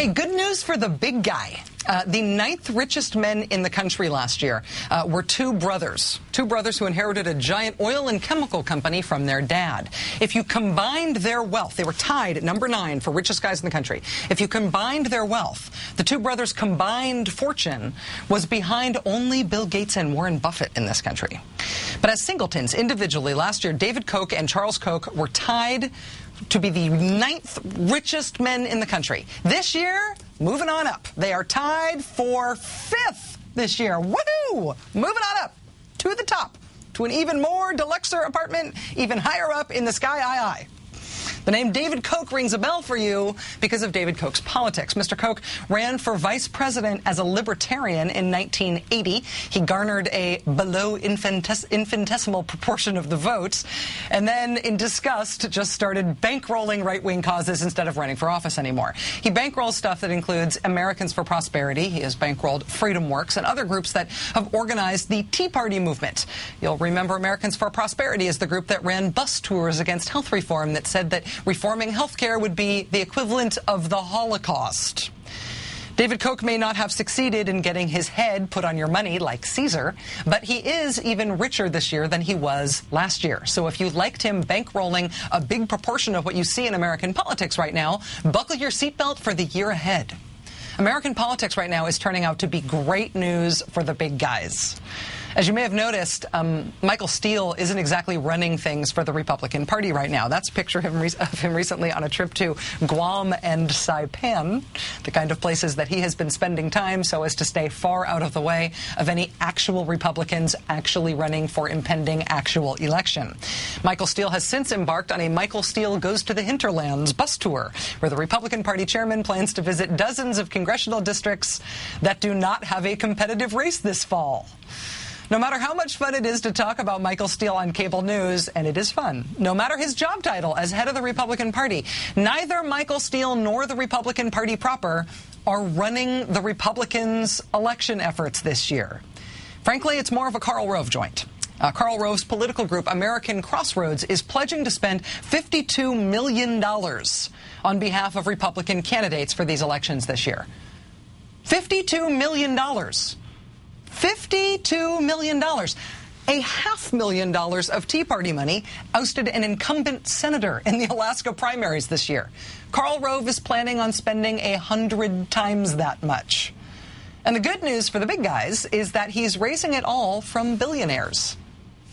Hey, good news for the big guy. The 9th richest men in the country last year were two brothers who inherited a giant oil and chemical company from their dad. If you combined their wealth, they were tied at number 9 for richest guys in the country. If you combined their wealth, the two brothers' combined fortune was behind only Bill Gates and Warren Buffett in this country. But as singletons, individually, last year, David Koch and Charles Koch were tied to be the 9th richest men in the country. This year, moving on up. They are tied for 5th this year. Woohoo! Moving on up to the top, to an even more deluxer apartment, even higher up in the sky. The name David Koch rings a bell for you because of David Koch's politics. Mr. Koch ran for vice president as a libertarian in 1980. He garnered a below infinitesimal proportion of the votes, and then in disgust just started bankrolling right-wing causes instead of running for office anymore. He bankrolls stuff that includes Americans for Prosperity. He has bankrolled Freedom Works and other groups that have organized the Tea Party movement. You'll remember Americans for Prosperity is the group that ran bus tours against health reform that said that reforming health care would be the equivalent of the Holocaust. David Koch may not have succeeded in getting his head put on your money like Caesar, but he is even richer this year than he was last year. So if you liked him bankrolling a big proportion of what you see in American politics right now, buckle your seatbelt for the year ahead. American politics right now is turning out to be great news for the big guys. As you may have noticed, Michael Steele isn't exactly running things for the Republican Party right now. That's a picture of him recently on a trip to Guam and Saipan, the kind of places that he has been spending time so as to stay far out of the way of any actual Republicans actually running for impending actual election. Michael Steele has since embarked on a Michael Steele Goes to the Hinterlands bus tour, where the Republican Party chairman plans to visit dozens of congressional districts that do not have a competitive race this fall. No matter how much fun it is to talk about Michael Steele on cable news, and it is fun, no matter his job title as head of the Republican Party, neither Michael Steele nor the Republican Party proper are running the Republicans' election efforts this year. Frankly, it's more of a Karl Rove joint. Karl Rove's political group, American Crossroads, is pledging to spend $52 million on behalf of Republican candidates for these elections this year. $52 million. $52 million. $500,000 of Tea Party money ousted an incumbent senator in the Alaska primaries this year. Karl Rove is planning on spending 100 times that much. And the good news for the big guys is that he's raising it all from billionaires.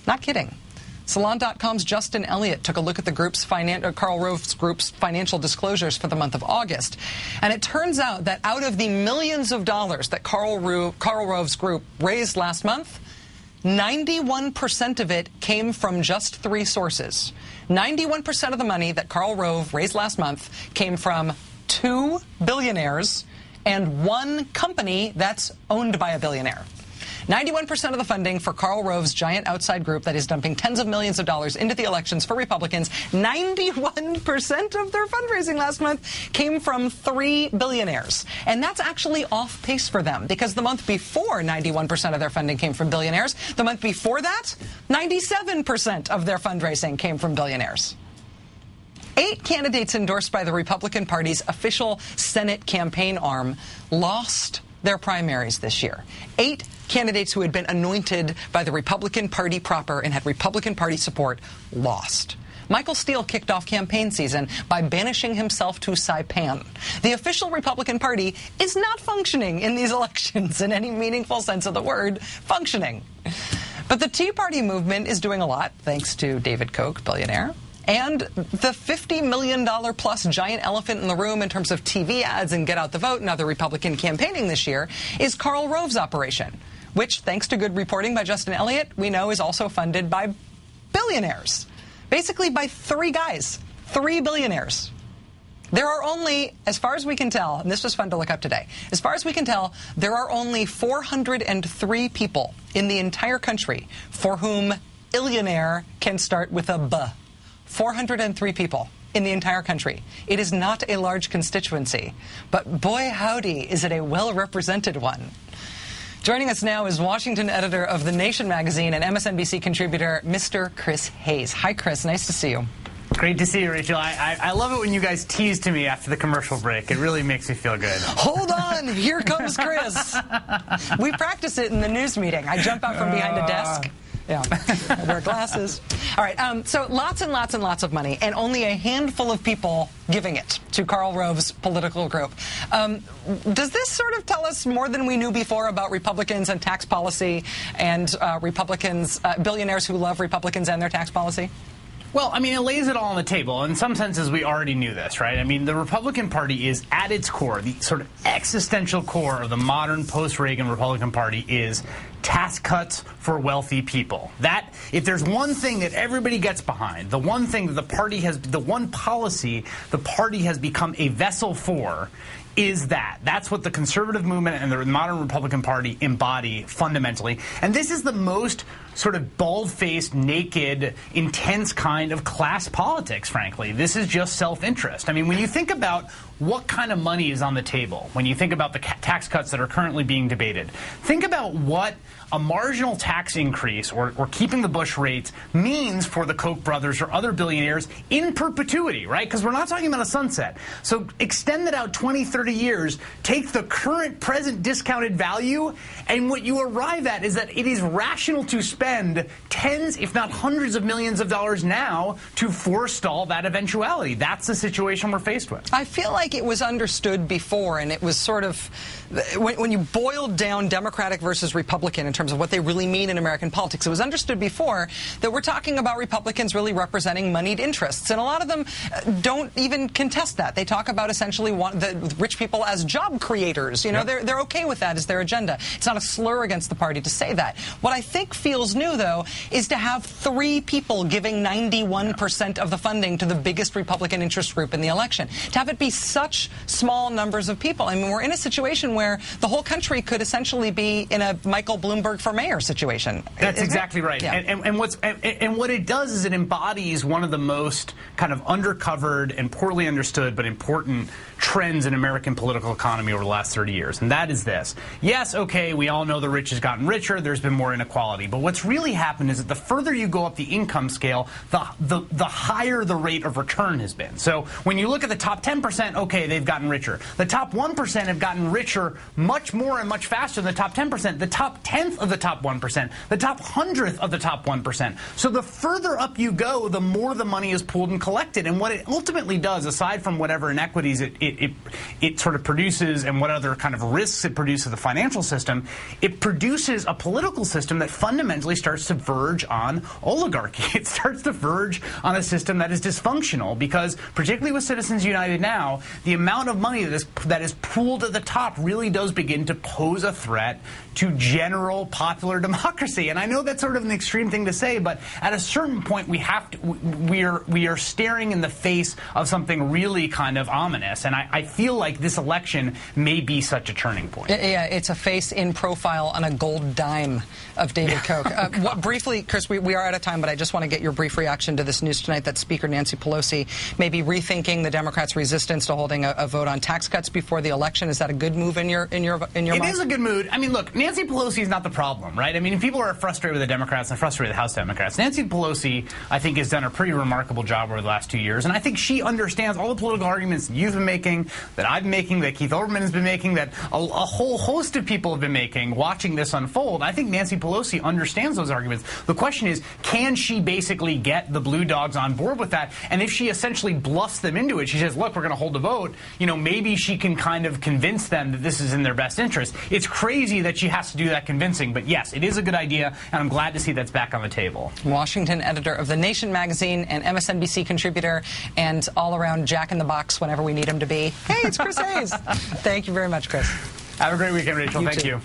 Not kidding. Salon.com's Justin Elliott took a look at the Karl Rove's group's financial disclosures for the month of August. And it turns out that out of the millions of dollars that Karl Rove's group raised last month, 91% of it came from just 3 sources. 91% of the money that Karl Rove raised last month came from 2 billionaires and 1 company that's owned by a billionaire. 91% of the funding for Karl Rove's giant outside group that is dumping tens of millions of dollars into the elections for Republicans, 91% of their fundraising last month came from 3 billionaires. And that's actually off pace for them, because the month before 91% of their funding came from billionaires, the month before that, 97% of their fundraising came from billionaires. 8 candidates endorsed by the Republican Party's official Senate campaign arm lost their primaries this year. 8 candidates who had been anointed by the Republican Party proper and had Republican Party support lost. Michael Steele kicked off campaign season by banishing himself to Saipan. The official Republican Party is not functioning in these elections in any meaningful sense of the word, functioning. But the Tea Party movement is doing a lot, thanks to David Koch, billionaire. And the $50 million plus giant elephant in the room in terms of TV ads and get out the vote and other Republican campaigning this year is Karl Rove's operation, which, thanks to good reporting by Justin Elliott, we know is also funded by billionaires. Basically by 3 guys, 3 billionaires. There are only, as far as we can tell, and this was fun to look up today, as far as we can tell, there are only 403 people in the entire country for whom illionaire can start with a B. 403 people in the entire country. It is not a large constituency, but boy howdy is it a well-represented one. Joining us now is Washington editor of The Nation magazine and MSNBC contributor, Mr. Chris Hayes. Hi, Chris. Nice to see you. Great to see you, Rachel. I love it when you guys tease to me after the commercial break. It really makes me feel good. Hold on. Here comes Chris. We practice it in the news meeting. I jump out from behind a desk. Yeah, I wear glasses. All right, so lots and lots and lots of money, and only a handful of people giving it to Karl Rove's political group. Does this sort of tell us more than we knew before about Republicans and tax policy and Republicans, billionaires who love Republicans and their tax policy? Well, I mean, it lays it all on the table. In some senses, we already knew this, right? I mean, the Republican Party is, at its core, the sort of existential core of the modern post-Reagan Republican Party is tax cuts for wealthy people. That, if there's one thing that everybody gets behind, the one thing that the party has, the one policy the party has become a vessel for, is that. That's what the conservative movement and the modern Republican Party embody fundamentally. And this is the most sort of bald-faced, naked, intense kind of class politics, frankly. This is just self-interest. I mean, when you think about what kind of money is on the table, when you think about the tax cuts that are currently being debated, think about what a marginal tax increase or keeping the Bush rates means for the Koch brothers or other billionaires in perpetuity, right? Because we're not talking about a sunset. So extend it out 20, 30 years, take the current present discounted value, and what you arrive at is that it is rational to spend tens, if not hundreds of millions of dollars now to forestall that eventuality. That's the situation we're faced with. I feel like it was understood before, and it was sort of, when you boiled down Democratic versus Republican in terms of what they really mean in American politics, it was understood before that we're talking about Republicans really representing moneyed interests. And a lot of them don't even contest that. They talk about essentially the rich people as job creators. You know, they're okay with that as their agenda. It's not a slur against the party to say that. What I think feels new, though, is to have 3 people giving 91% of the funding to the biggest Republican interest group in the election. To have it be such small numbers of people. I mean, we're in a situation where the whole country could essentially be in a Michael Bloomberg for mayor situation. That's exactly right. Yeah. And what it does is it embodies one of the most kind of undercovered and poorly understood but important trends in American political economy over the last 30 years, and that is this. Yes, okay, we all know the rich has gotten richer, there's been more inequality, but what's really happened is that the further you go up the income scale, the higher the rate of return has been. So when you look at the top 10%, okay, they've gotten richer. The top 1% have gotten richer much more and much faster than the top 10%, the top 10th of the top 1%, the top 100th of the top 1%. So the further up you go, the more the money is pooled and collected. And what it ultimately does, aside from whatever inequities it sort of produces and what other kind of risks it produces to the financial system, it produces a political system that fundamentally starts to verge on oligarchy. It starts to verge on a system that is dysfunctional because, particularly with Citizens United now, the amount of money that is pooled at the top really does begin to pose a threat to general popular democracy. And I know that's sort of an extreme thing to say, but at a certain point we are staring in the face of something really kind of ominous. And I feel like this election may be such a turning point. Yeah, it's a face in profile on a gold dime of David Koch. Briefly, Chris, we are out of time, but I just want to get your brief reaction to this news tonight that Speaker Nancy Pelosi may be rethinking the Democrats' resistance to holding a vote on tax cuts before the election. Is that a good move in your mind? It is a good move. I mean, look, Nancy Pelosi is not the problem, right? I mean, if people are frustrated with the Democrats and frustrated with the House Democrats, Nancy Pelosi, I think, has done a pretty remarkable job over the last 2 years, and I think she understands all the political arguments you've been making, that I've been making, that Keith Olbermann has been making, that a whole host of people have been making watching this unfold. I think Nancy Pelosi understands those arguments. The question is, can she basically get the blue dogs on board with that? And if she essentially bluffs them into it, she says, look, we're going to hold a vote, you know, maybe she can kind of convince them that this is in their best interest. It's crazy that she has to do that convincing, but yes, it is a good idea, and I'm glad to see that's back on the table. Washington editor of The Nation magazine and MSNBC contributor and all-around jack-in-the-box whenever we need him to be. Hey, it's Chris Hayes. Thank you very much, Chris. Have a great weekend, Rachel. Thank you.